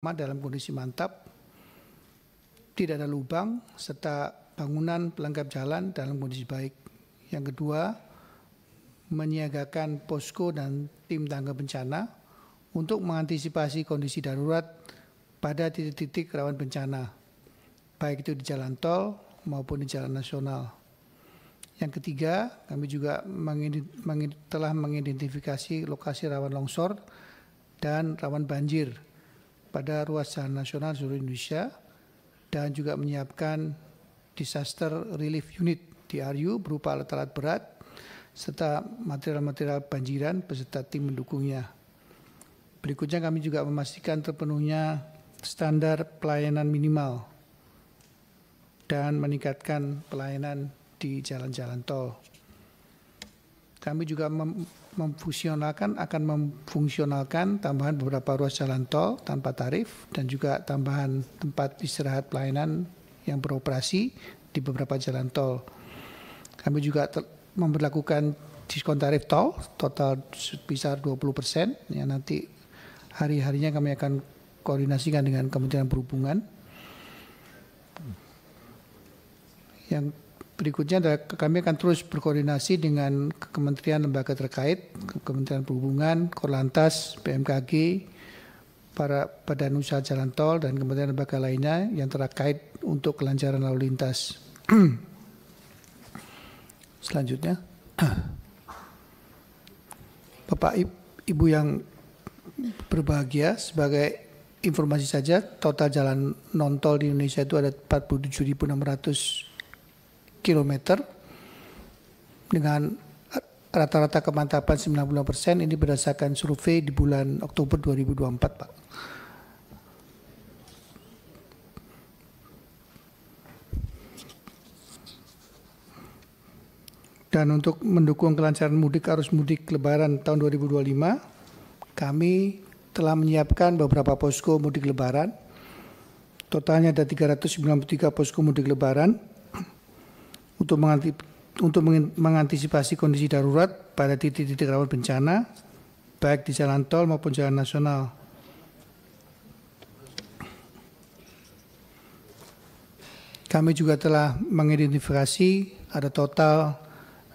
dalam kondisi mantap, tidak ada lubang, serta bangunan pelengkap jalan dalam kondisi baik. Yang kedua, menyiagakan posko dan tim tangga bencana untuk mengantisipasi kondisi darurat pada titik-titik rawan bencana, baik itu di jalan tol maupun di jalan nasional. Yang ketiga, kami juga telah mengidentifikasi lokasi rawan longsor dan rawan banjir pada ruas jalan nasional seluruh Indonesia dan juga menyiapkan Disaster Relief Unit DRU berupa alat-alat berat serta material-material banjiran beserta tim mendukungnya. Berikutnya kami juga memastikan terpenuhnya standar pelayanan minimal dan meningkatkan pelayanan di jalan-jalan tol. Kami juga akan memfungsionalkan tambahan beberapa ruas jalan tol tanpa tarif dan juga tambahan tempat istirahat pelayanan yang beroperasi di beberapa jalan tol. Kami juga memberlakukan diskon tarif tol total sebesar 20% yang nanti hari-harinya kami akan koordinasikan dengan Kementerian Perhubungan. Yang berikutnya adalah kami akan terus berkoordinasi dengan kementerian lembaga terkait, Kementerian Perhubungan, Korlantas, BMKG, para badan usaha jalan tol dan kementerian lembaga lainnya yang terkait untuk kelancaran lalu lintas. Selanjutnya, Bapak Ibu yang berbahagia, sebagai informasi saja, total jalan non tol di Indonesia itu ada 47.600 kilometer dengan rata-rata kemantapan 90%. Ini berdasarkan survei di bulan Oktober 2024, Pak. Dan untuk mendukung kelancaran mudik arus mudik Lebaran tahun 2025, kami telah menyiapkan beberapa posko mudik Lebaran. Totalnya ada 393 posko mudik Lebaran untuk mengantisipasi kondisi darurat pada titik-titik rawan bencana, baik di jalan tol maupun jalan nasional. Kami juga telah mengidentifikasi ada total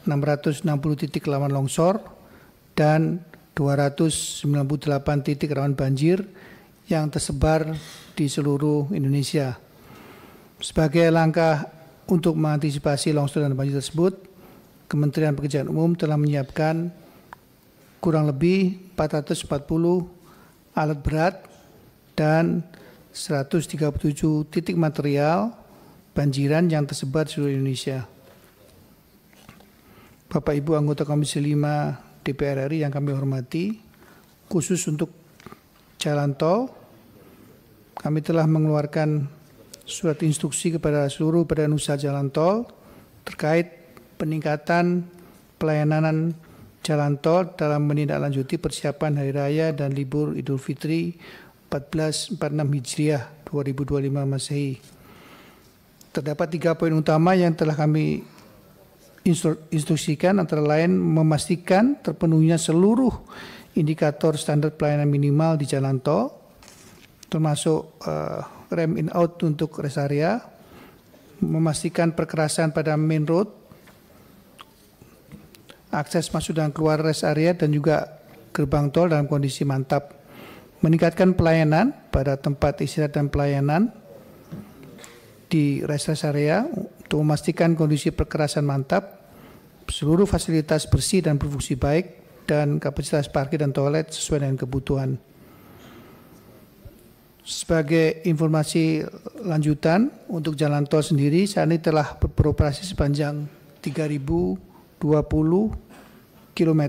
660 titik rawan longsor dan 298 titik rawan banjir yang tersebar di seluruh Indonesia. Sebagai langkah untuk mengantisipasi longsor dan banjir tersebut, Kementerian Pekerjaan Umum telah menyiapkan kurang lebih 440 alat berat dan 137 titik material banjiran yang tersebar di seluruh Indonesia. Bapak Ibu anggota Komisi 5 DPR RI yang kami hormati, khusus untuk jalan tol, kami telah mengeluarkan surat instruksi kepada seluruh badan usaha jalan tol terkait peningkatan pelayanan jalan tol dalam menindaklanjuti persiapan Hari Raya dan libur Idul Fitri 1446 Hijriah 2025 Masehi. Terdapat 3 poin utama yang telah kami instruksikan, antara lain memastikan terpenuhnya seluruh indikator standar pelayanan minimal di jalan tol, termasuk rem in out untuk rest area, memastikan perkerasan pada main road, akses masuk dan keluar rest area dan juga gerbang tol dalam kondisi mantap, meningkatkan pelayanan pada tempat istirahat dan pelayanan di rest area untuk memastikan kondisi perkerasan mantap, seluruh fasilitas bersih dan berfungsi baik, dan kapasitas parkir dan toilet sesuai dengan kebutuhan. Sebagai informasi lanjutan, untuk jalan tol sendiri saat ini telah beroperasi sepanjang 3.020 km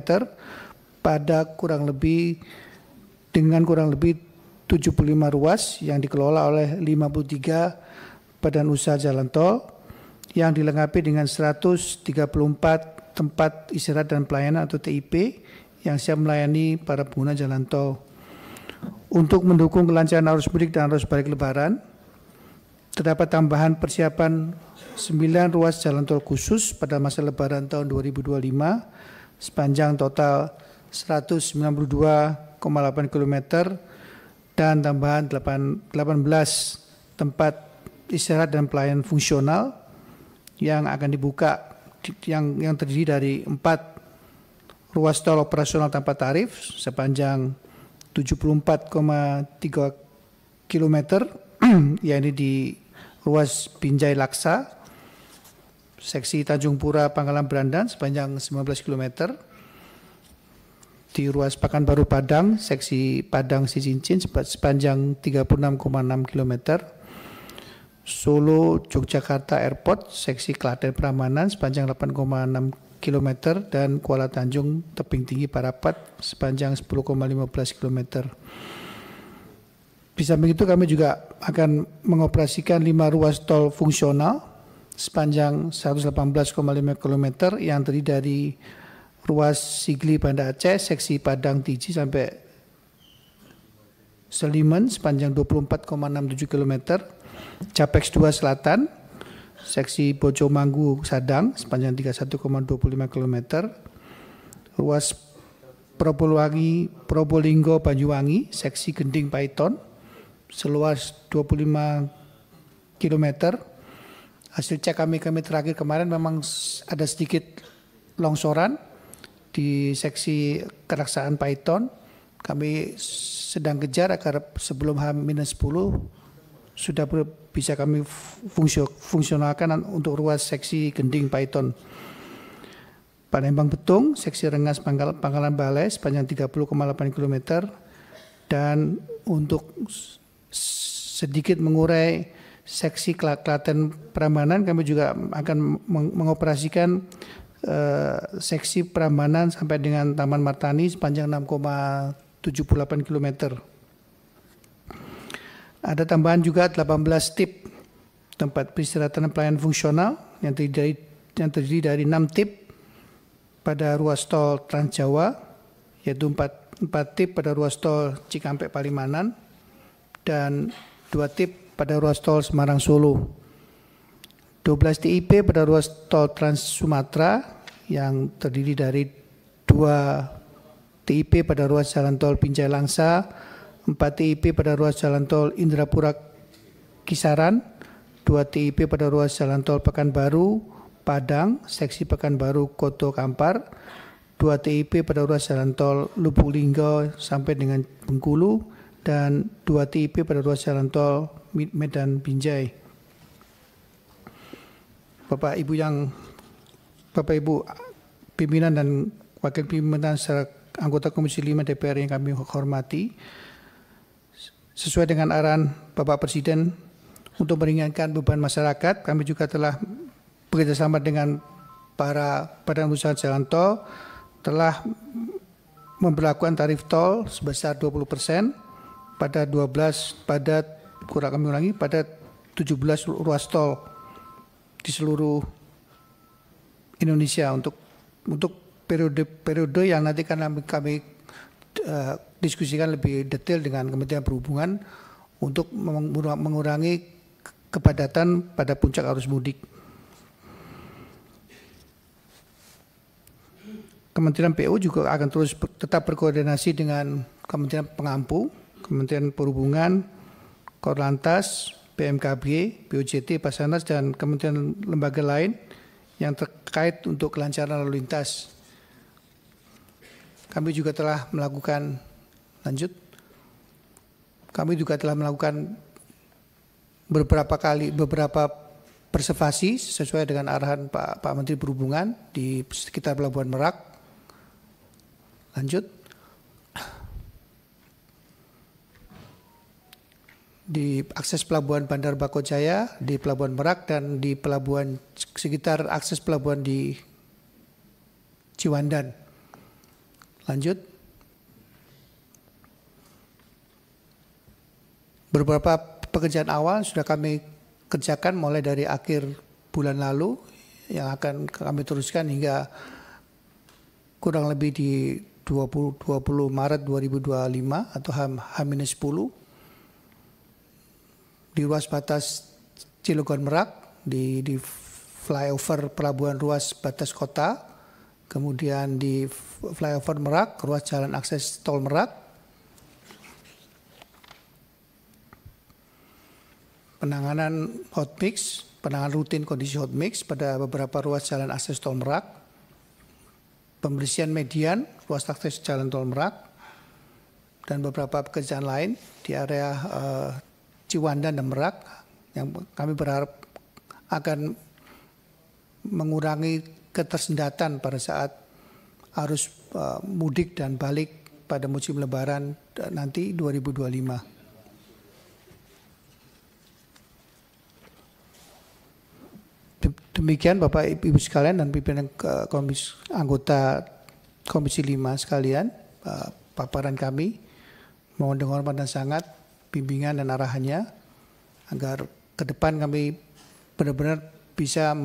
pada kurang lebih 75 ruas yang dikelola oleh 53 badan usaha jalan tol yang dilengkapi dengan 134 tempat istirahat dan pelayanan atau TIP yang siap melayani para pengguna jalan tol. Untuk mendukung kelancaran arus mudik dan arus balik Lebaran, terdapat tambahan persiapan 9 ruas jalan tol khusus pada masa Lebaran tahun 2025 sepanjang total 192,8 km dan tambahan 18 tempat istirahat dan pelayanan fungsional yang akan dibuka, yang terdiri dari 4 ruas tol operasional tanpa tarif sepanjang 74,3 km, yakni di ruas Binjai Laksa, seksi Tanjung Pura Pangkalan Berandan sepanjang 19 km, di ruas Pekanbaru Padang, seksi Padang Sicincin sepanjang 36,6 km, Solo Yogyakarta Airport, seksi Klaten Prambanan sepanjang 8,6 km, dan Kuala Tanjung Tebing Tinggi Parapat sepanjang 10,15 km. Di samping itu kami juga akan mengoperasikan 5 ruas tol fungsional sepanjang 118,5 km yang terdiri dari ruas Sigli Banda Aceh, seksi Padang Tiji sampai Seliman sepanjang 24,67 km, Capex 2 Selatan, seksi Bojomanggu Sadang sepanjang 31,25 km, ruas Probolinggo Banyuwangi, seksi Gending Paiton seluas 25 km. Hasil cek kami terakhir kemarin memang ada sedikit longsoran di seksi Keraksaan Paiton. Kami sedang kejar agar sebelum H-10 sudah bisa kami fungsionalkan untuk ruas seksi Gending Paiton. Palembang Betung, seksi Rengas Pangkalan Balai sepanjang 30,8 km, dan untuk sedikit mengurai seksi Klaten Prambanan, kami juga akan mengoperasikan seksi Prambanan sampai dengan Taman Martani sepanjang 6,78 km. Ada tambahan juga 18 tip tempat peristirahatan pelayanan fungsional yang terdiri dari 6 tip pada ruas tol Trans Jawa, yaitu 4 tip pada ruas tol Cikampek Palimanan dan 2 tip pada ruas tol Semarang Solo. 12 TIP pada ruas tol Trans Sumatera yang terdiri dari 2 TIP pada ruas jalan tol Binjai Langsa, 4 TIP pada ruas jalan tol Indrapura Kisaran, 2 TIP pada ruas jalan tol Pekanbaru Padang, seksi Pekanbaru Koto Kampar, 2 TIP pada ruas jalan tol Lubuk Linggau sampai dengan Bengkulu, dan 2 TIP pada ruas jalan tol Medan Binjai. Bapak Ibu pimpinan dan wakil pimpinan serta anggota Komisi 5 DPR yang kami hormati, sesuai dengan arahan Bapak Presiden untuk meringankan beban masyarakat, kami juga telah bekerjasama dengan para badan usaha jalan tol telah memberlakukan tarif tol sebesar 20% pada 17 ruas tol di seluruh Indonesia untuk periode yang nanti kami diskusikan lebih detail dengan Kementerian Perhubungan untuk mengurangi kepadatan pada puncak arus mudik. Kementerian PU juga akan terus tetap berkoordinasi dengan Kementerian Pengampu, Kementerian Perhubungan, Korlantas, BMKG, BOJT, Basarnas, dan kementerian lembaga lain yang terkait untuk kelancaran lalu lintas. Kami juga telah melakukan beberapa observasi sesuai dengan arahan Pak Menteri Perhubungan di sekitar Pelabuhan Merak. Di akses pelabuhan Bandar Bako Jaya, di Pelabuhan Merak, dan di pelabuhan sekitar akses pelabuhan di Ciwandan. Beberapa pekerjaan awal sudah kami kerjakan mulai dari akhir bulan lalu yang akan kami teruskan hingga kurang lebih di 20 Maret 2025 atau H-10 di ruas batas Cilegon Merak, di flyover pelabuhan ruas batas kota, kemudian di flyover Merak, ruas jalan akses tol Merak, penanganan hotmix, penanganan rutin kondisi hotmix pada beberapa ruas jalan akses tol Merak, pembersihan median ruas akses jalan tol Merak, dan beberapa pekerjaan lain di area Ciwandan dan Merak yang kami berharap akan mengurangi ketersendatan pada saat arus mudik dan balik pada musim lebaran nanti 2025. Demikian Bapak Ibu sekalian dan pimpinan anggota Komisi 5 sekalian, paparan kami. Mohon dengan hormat dan sangat bimbingan dan arahannya agar ke depan kami benar-benar bisa